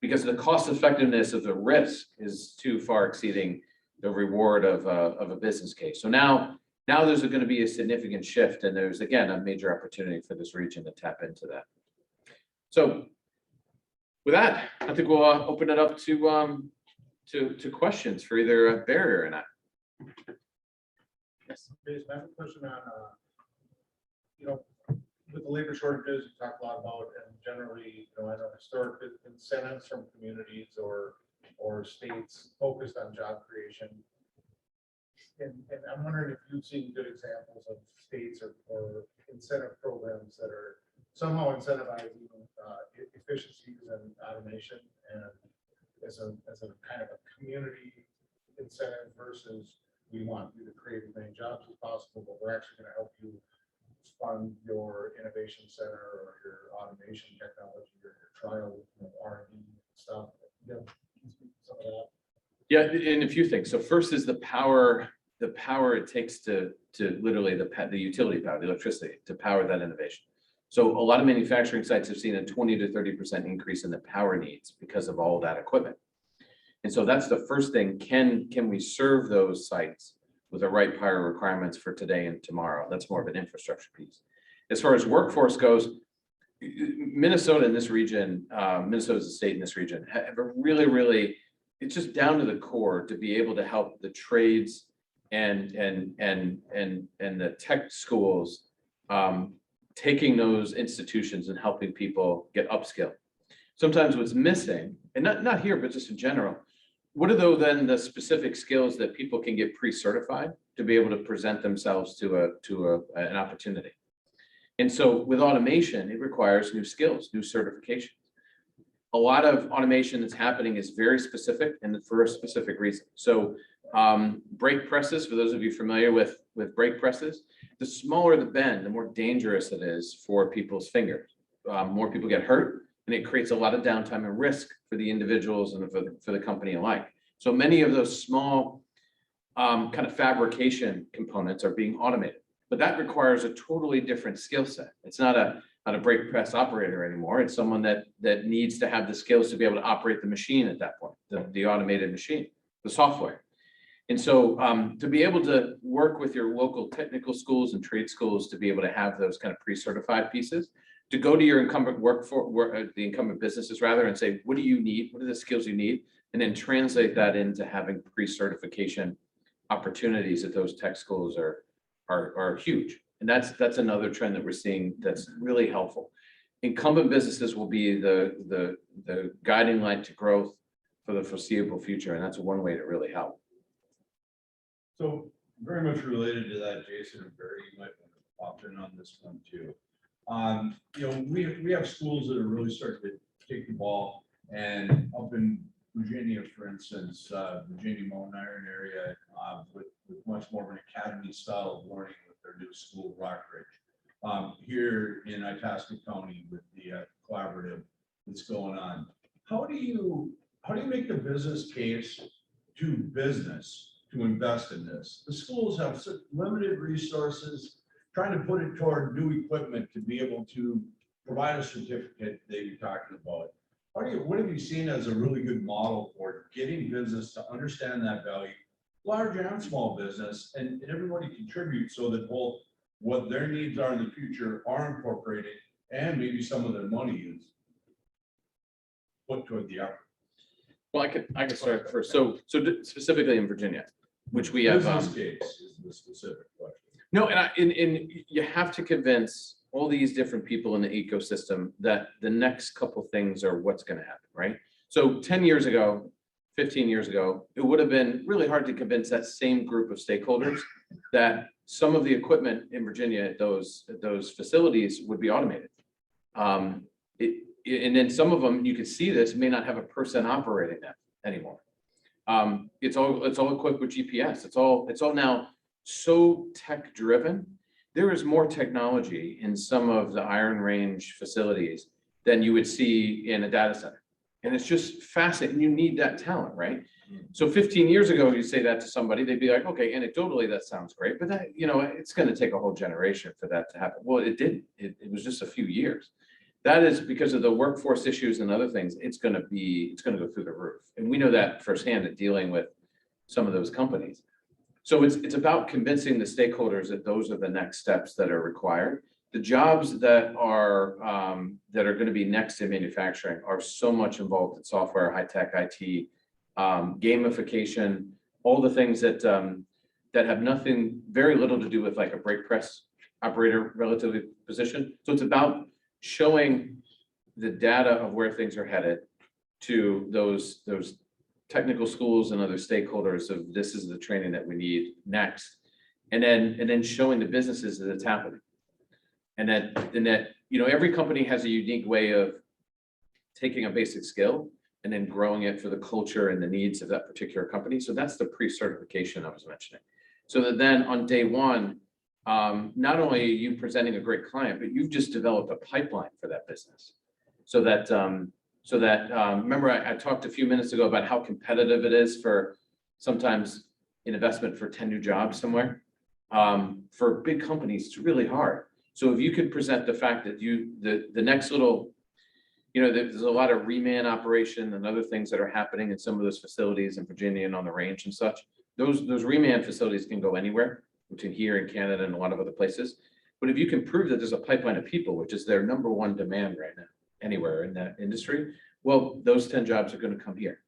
because the cost effectiveness of the risk is too far exceeding the reward of a business case. So now there's going to be a significant shift, and there's again a major opportunity for this region to tap into that. So with that, I think we'll open it up to questions for either Barry or not. Yes. I have a question on, with the labor shortages, you talk a lot about, and generally, I know historic incentives from communities or or states focused on job creation. And I'm wondering if you've seen good examples of states or incentive programs that are somehow incentivizing efficiencies and automation, and as a kind of a community incentive versus we want you to create as many jobs as possible, but we're actually going to help you fund your innovation center or your automation technology or your trial, R&D stuff. Yeah, can you speak to some of that? Yeah, and a few things. So first is the power it takes to literally the utility power, the electricity to power that innovation. So a lot of manufacturing sites have seen a 20 to 30% increase in the power needs because of all that equipment. And so that's the first thing. Can we serve those sites with the right power requirements for today and tomorrow? That's more of an infrastructure piece. As far as workforce goes, Minnesota in this region, Minnesota's a state in this region, have a really, it's just down to the core to be able to help the trades and the tech schools, taking those institutions and helping people get upskilled. Sometimes what's missing, and not here, but just in general, what are though then the specific skills that people can get pre-certified to be able to present themselves to an opportunity? And so with automation, it requires new skills, new certifications. A lot of automation that's happening is very specific and for a specific reason. So brake presses, for those of you familiar with brake presses, the smaller the bend, the more dangerous it is for people's fingers. More people get hurt, and it creates a lot of downtime and risk for the individuals and for the company alike. So many of those small kind of fabrication components are being automated, but that requires a totally different skill set. It's not a brake press operator anymore. It's someone that needs to have the skills to be able to operate the machine at that point, the automated machine, the software. And so to be able to work with your local technical schools and trade schools to be able to have those kind of pre-certified pieces, to go to your incumbent the incumbent businesses rather, and say, what do you need? What are the skills you need? And then translate that into having pre-certification opportunities at those tech schools are huge. And that's another trend that we're seeing that's really helpful. Incumbent businesses will be the guiding light to growth for the foreseeable future, and that's one way to really help. So very much related to that, Jason and Barry, you might want to pop in on this one too. We have schools that are really starting to take the ball, and up in Virginia, for instance, Virginia Mountain Iron area, with much more of an academy style of learning with their new school, Rockridge. Here in Itasca County with the collaborative that's going on, how do you make the business case to business to invest in this? The schools have such limited resources, trying to put it toward new equipment to be able to provide a certificate that you're talking about. What have you seen as a really good model for getting business to understand that value, large and small business, and everybody contribute so that both what their needs are in the future are incorporated and maybe some of their money is put toward the effort? Well, I could start first. So specifically in Virginia, which we have. Business case is the specific question. No, and you have to convince all these different people in the ecosystem that the next couple things are what's going to happen, right? So 10 years ago, 15 years ago, it would have been really hard to convince that same group of stakeholders that some of the equipment in Virginia at those facilities would be automated. And then some of them, you can see this, may not have a person operating that anymore. It's all equipped with GPS. It's all now so tech driven. There is more technology in some of the Iron Range facilities than you would see in a data center. And it's just fascinating. You need that talent, right? So 15 years ago, you say that to somebody, they'd be like, okay, anecdotally, that sounds great, but that, it's going to take a whole generation for that to happen. Well, it didn't. It was just a few years. That is because of the workforce issues and other things. It's going to go through the roof. And we know that firsthand at dealing with some of those companies. So it's about convincing the stakeholders that those are the next steps that are required. The jobs that are going to be next in manufacturing are so much involved in software, high tech, IT, gamification, all the things that have very little to do with like a brake press operator relatively position. So it's about showing the data of where things are headed to those technical schools and other stakeholders of this is the training that we need next. And then showing the businesses that it's happening. And that, every company has a unique way of taking a basic skill and then growing it for the culture and the needs of that particular company. So that's the pre-certification I was mentioning. So that then on day one, not only are you presenting a great client, but you've just developed a pipeline for that business. So that, remember I talked a few minutes ago about how competitive it is for sometimes an investment for 10 new jobs somewhere. For big companies, it's really hard. So if you could present the fact that the next little, there's a lot of reman operation and other things that are happening in some of those facilities in Virginia and on the range and such. Those reman facilities can go anywhere between here and Canada and a lot of other places. But if you can prove that there's a pipeline of people, which is their number one demand right now, anywhere in that industry, well, those 10 jobs are going to come here.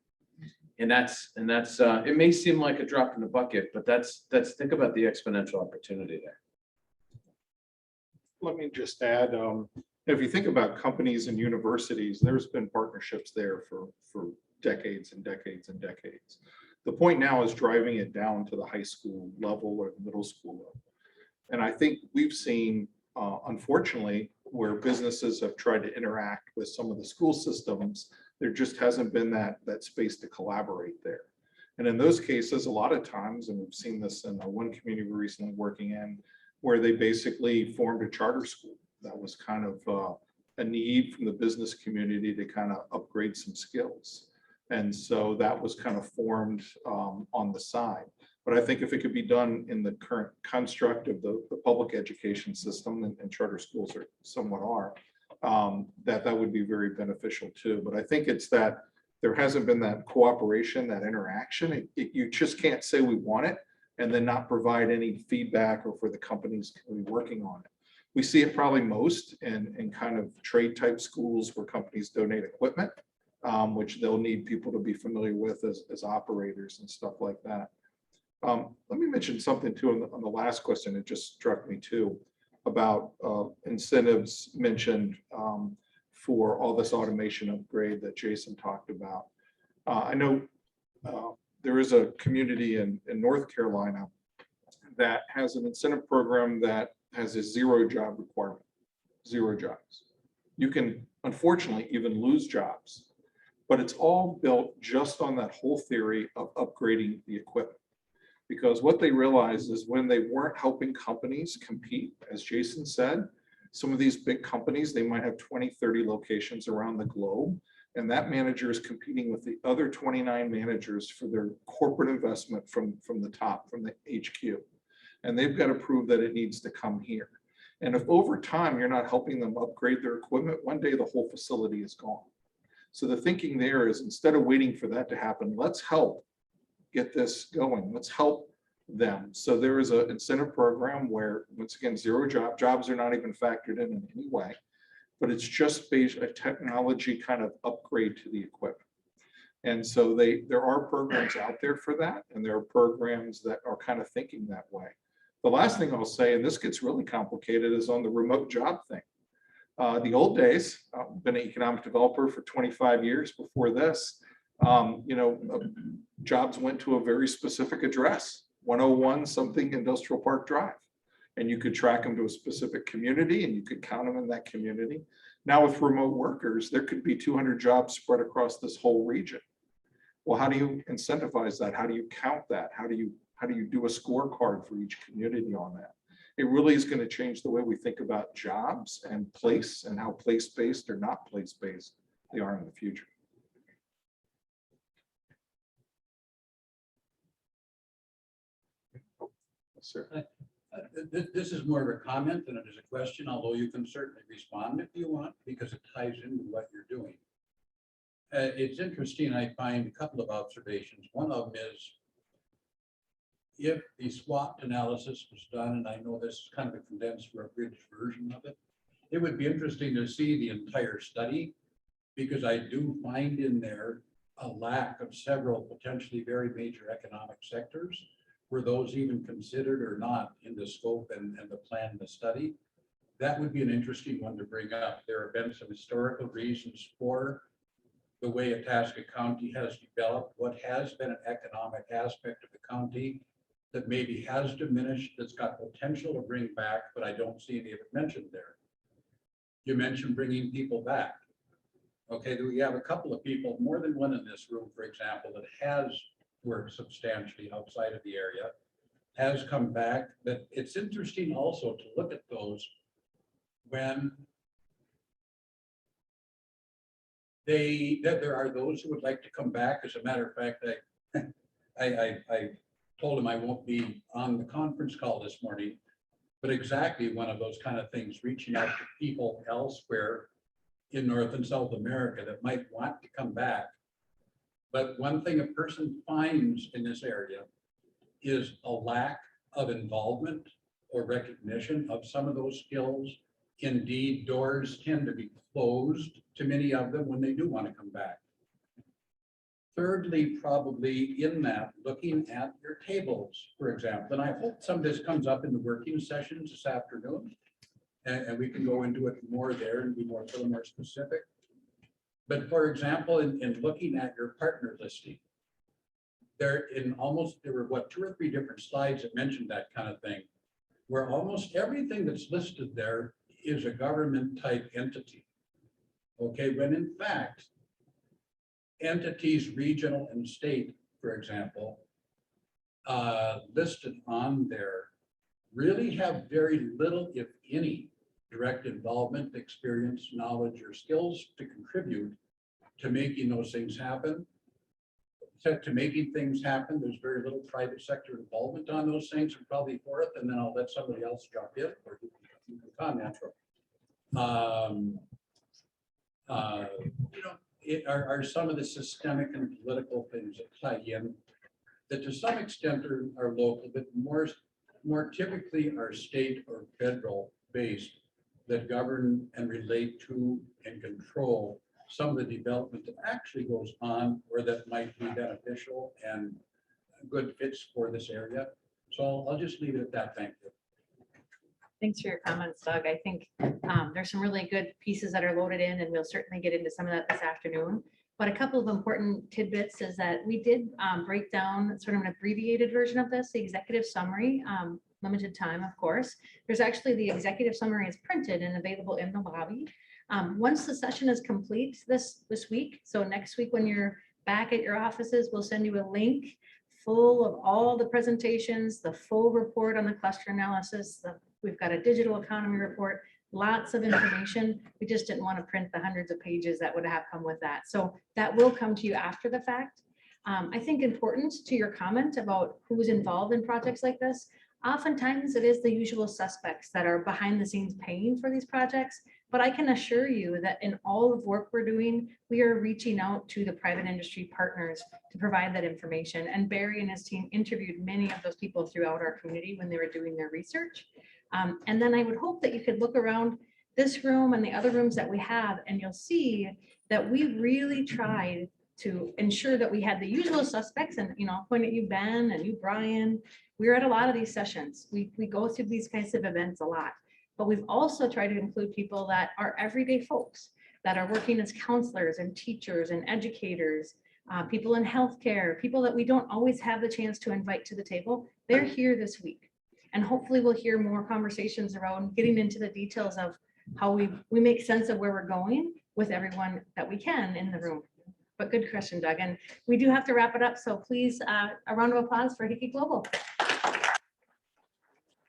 And that's it may seem like a drop in the bucket, but that's think about the exponential opportunity there. Let me just add, if you think about companies and universities, there's been partnerships there for decades and decades and decades. The point now is driving it down to the high school level or the middle school level. And I think we've seen, unfortunately, where businesses have tried to interact with some of the school systems, there just hasn't been that space to collaborate there. And in those cases, a lot of times, and we've seen this in one community we're recently working in, where they basically formed a charter school. That was kind of a need from the business community to kind of upgrade some skills. And so that was kind of formed on the side. But I think if it could be done in the current construct of the public education system, and charter schools are somewhat are, that would be very beneficial too. But I think it's that there hasn't been that cooperation, that interaction. You just can't say we want it and then not provide any feedback or for the companies working on it. We see it probably most in kind of trade type schools where companies donate equipment, which they'll need people to be familiar with as operators and stuff like that. Let me mention something too on the last question. It just struck me too about incentives mentioned for all this automation upgrade that Jason talked about. I know there is a community in North Carolina that has an incentive program that has a 0 job requirement, 0 jobs. You can unfortunately even lose jobs, but it's all built just on that whole theory of upgrading the equipment. Because what they realized is when they weren't helping companies compete, as Jason said, some of these big companies, they might have 20, 30 locations around the globe. And that manager is competing with the other 29 managers for their corporate investment from the top, from the HQ. And they've got to prove that it needs to come here. And if over time you're not helping them upgrade their equipment, one day the whole facility is gone. So the thinking there is instead of waiting for that to happen, let's help get this going. Let's help them. So there is an incentive program where, once again, 0 jobs are not even factored in any way, but it's just based a technology kind of upgrade to the equipment. And so there are programs out there for that, and there are programs that are kind of thinking that way. The last thing I'll say, and this gets really complicated, is on the remote job thing. The old days, I've been an economic developer for 25 years before this, jobs went to a very specific address, 101 something Industrial Park Drive. And you could track them to a specific community and you could count them in that community. Now with remote workers, there could be 200 jobs spread across this whole region. Well, how do you incentivize that? How do you count that? How do you do a scorecard for each community on that? It really is going to change the way we think about jobs and place, and how place-based or not place-based they are in the future. Sir. This is more of a comment than it is a question, although you can certainly respond if you want, because it ties into what you're doing. It's interesting, I find a couple of observations. One of them is, if the SWOT analysis was done, and I know this is kind of a condensed or abridged version of it, it would be interesting to see the entire study, because I do find in there a lack of several potentially very major economic sectors. Were those even considered or not in the scope and the plan, the study? That would be an interesting one to bring up. There have been some historical reasons for the way Itasca County has developed, what has been an economic aspect of the county that maybe has diminished, that's got potential to bring back, but I don't see any of it mentioned there. You mentioned bringing people back. Okay, we have a couple of people, more than one in this room, for example, that has worked substantially outside of the area, has come back, but it's interesting also to look at those when that there are those who would like to come back. As a matter of fact, I told him I won't be on the conference call this morning, but exactly one of those kind of things, reaching out to people elsewhere in North and South America that might want to come back. But one thing a person finds in this area is a lack of involvement or recognition of some of those skills. Indeed, doors tend to be closed to many of them when they do want to come back. Thirdly, probably in that, looking at your tables, for example, and I hope some of this comes up in the working sessions this afternoon, and we can go into it more there and be more, a little more specific. But for example, in looking at your partner listing, there were what, 2 or 3 different slides that mentioned that kind of thing, where almost everything that's listed there is a government type entity. Okay, when in fact, entities, regional and state, for example, listed on there really have very little, if any, direct involvement, experience, knowledge, or skills to contribute to making those things happen. To making things happen, there's very little private sector involvement on those things, and probably fourth, and then I'll let somebody else jump in or you can comment. Are some of the systemic and political things that play in that to some extent are local, but more typically are state or federal based, that govern and relate to and control some of the development that actually goes on or that might be beneficial and good fits for this area. So I'll just leave it at that. Thank you. Thanks for your comments, Doug. I think there's some really good pieces that are loaded in, and we'll certainly get into some of that this afternoon. But a couple of important tidbits is that we did break down sort of an abbreviated version of this, the executive summary, limited time, of course. There's actually the executive summary is printed and available in the lobby. Once the session is complete this week, so next week when you're back at your offices, we'll send you a link full of all the presentations, the full report on the cluster analysis. We've got a digital economy report, lots of information. We just didn't want to print the hundreds of pages that would have come with that. So that will come to you after the fact. I think important to your comment about who's involved in projects like this, oftentimes it is the usual suspects that are behind the scenes paying for these projects. But I can assure you that in all of work we're doing, we are reaching out to the private industry partners to provide that information. And Barry and his team interviewed many of those people throughout our community when they were doing their research. And then I would hope that you could look around this room and the other rooms that we have, and you'll see that we really tried to ensure that we had the usual suspects. And, you know, I'll point at you, Ben, and you, Brian. We're at a lot of these sessions. We go through these kinds of events a lot. But we've also tried to include people that are everyday folks that are working as counselors and teachers and educators, people in healthcare, people that we don't always have the chance to invite to the table. They're here this week. And hopefully we'll hear more conversations around getting into the details of how we make sense of where we're going with everyone that we can in the room. But good question, Doug. And we do have to wrap it up. So please, a round of applause for Hickey Global.